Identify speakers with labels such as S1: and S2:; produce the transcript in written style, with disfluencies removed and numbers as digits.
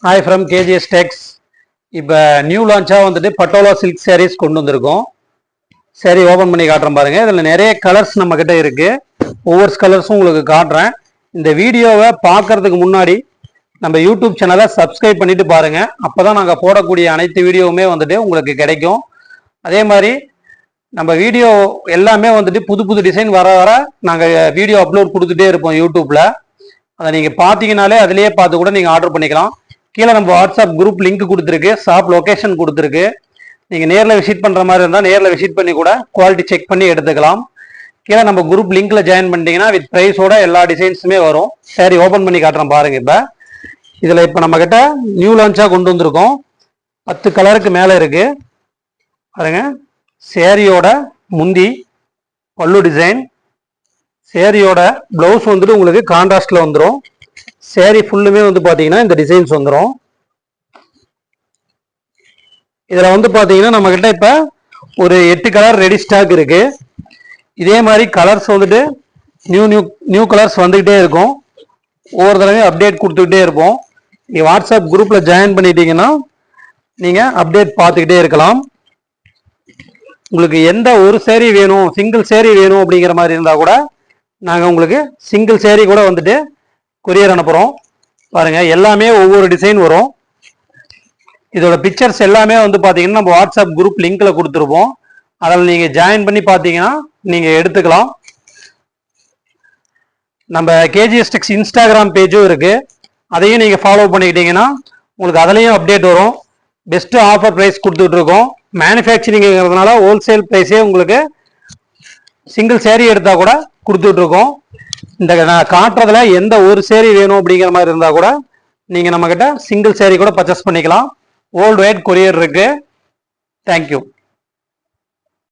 S1: Hi from KGS Techs. இப்போ new லான்ச்சாக வந்துட்டு patola silk saris கொண்டு வந்திருக்கோம். சாரி ஓப்பன் பண்ணி காட்டுறேன் பாருங்கள். இதில் நிறைய கலர்ஸ் நம்மக்கிட்ட இருக்குது. ஒவ்வொரு கலர்ஸும் உங்களுக்கு காட்டுறேன். இந்த வீடியோவை பார்க்குறதுக்கு முன்னாடி நம்ம யூடியூப் சேனலை சப்ஸ்கிரைப் பண்ணிவிட்டு பாருங்கள். அப்போ தான் நாங்கள் போடக்கூடிய அனைத்து வீடியோவுமே வந்துட்டு உங்களுக்கு கிடைக்கும். அதே மாதிரி நம்ம வீடியோ எல்லாமே வந்துட்டு புது புது டிசைன் வர வர நாங்கள் வீடியோ அப்லோட் கொடுத்துட்டே இருப்போம் யூடியூப்பில். அதை நீங்கள் பார்த்தீங்கனாலே அதிலேயே பார்த்து கூட நீங்கள் ஆர்டர் பண்ணிக்கலாம். கீழே நம்ம வாட்ஸ்அப் குரூப் லிங்க் கொடுத்துருக்கு, ஷாப் லொக்கேஷன் கொடுத்துருக்கு. நீங்கள் நேரில் விசிட் பண்ணுற மாதிரி இருந்தால் நேரில் விசிட் பண்ணி கூட குவாலிட்டி செக் பண்ணி எடுத்துக்கலாம். கீழே நம்ம குரூப் லிங்க்ல ஜாயின் பண்ணிட்டீங்கன்னா வித் ப்ரைஸோட எல்லா டிசைன்ஸுமே வரும். சரி, ஓப்பன் பண்ணி காட்டுறேன் பாருங்க. இதில் இப்போ நம்ம கிட்ட நியூ லான்ச்சாக கொண்டு வந்திருக்கோம். 10 கலருக்கு மேலே இருக்கு பாருங்க. சேரியோட முந்தி பல்லு டிசைன், சேரியோட பிளவுஸ் வந்துட்டு உங்களுக்கு கான்ட்ராஸ்ட்ல வந்துடும். சேரி ஃபுல்லுமே வந்து பார்த்தீங்கன்னா இந்த டிசைன்ஸ் வந்துடும். இதில் வந்து பார்த்தீங்கன்னா நம்ம கிட்ட இப்போ ஒரு 8 கலர் ரெடி ஸ்டாக் இருக்கு. இதே மாதிரி கலர்ஸ் வந்துட்டு நியூ நியூ நியூ கலர்ஸ் வந்துக்கிட்டே இருக்கும். ஒவ்வொரு தடவையும் அப்டேட் கொடுத்துக்கிட்டே இருப்போம். நீங்கள் வாட்ஸ்அப் குரூப்பில் ஜாயின் பண்ணிட்டீங்கன்னா நீங்கள் அப்டேட் பார்த்துக்கிட்டே இருக்கலாம். உங்களுக்கு எந்த ஒரு சேரீ வேணும், சிங்கிள் சேரீ வேணும் அப்படிங்கிற மாதிரி இருந்தால் கூட நாங்கள் உங்களுக்கு சிங்கிள் சேரீ கூட வந்துட்டு கொரியர் அனுப்புகிறோம். பாருங்கள், எல்லாமே ஒவ்வொரு டிசைன் வரும். இதோட பிக்சர்ஸ் எல்லாமே வந்து பார்த்தீங்கன்னா நம்ம வாட்ஸ்அப் குரூப் லிங்க்ல கொடுத்துருப்போம். அதில் நீங்கள் ஜாயின் பண்ணி பார்த்தீங்கன்னா நீங்கள் எடுத்துக்கலாம். நம்ம KGS Techs இன்ஸ்டாகிராம் பேஜும் இருக்கு. அதையும் நீங்கள் ஃபாலோ பண்ணிக்கிட்டீங்கன்னா உங்களுக்கு அதுலேயும் அப்டேட் வரும். பெஸ்ட் ஆஃபர் ப்ரைஸ் கொடுத்துட்டு இருக்கோம். மேனுஃபேக்சரிங்கிறதுனால ஹோல்சேல் ப்ரைஸே உங்களுக்கு சிங்கிள் சேரீ எடுத்தால் கூட கொடுத்துட்டு இருக்கோம். இந்த நான் காட்டுறதுல எந்த ஒரு சேரீ வேணும் அப்படிங்கிற மாதிரி இருந்தால் கூட நீங்கள் நம்மக்கிட்ட சிங்கிள் சேரீ கூட பர்ச்சேஸ் பண்ணிக்கலாம். வேர்ல்டு வைட் கொரியர் இருக்கு. தேங்க்யூ.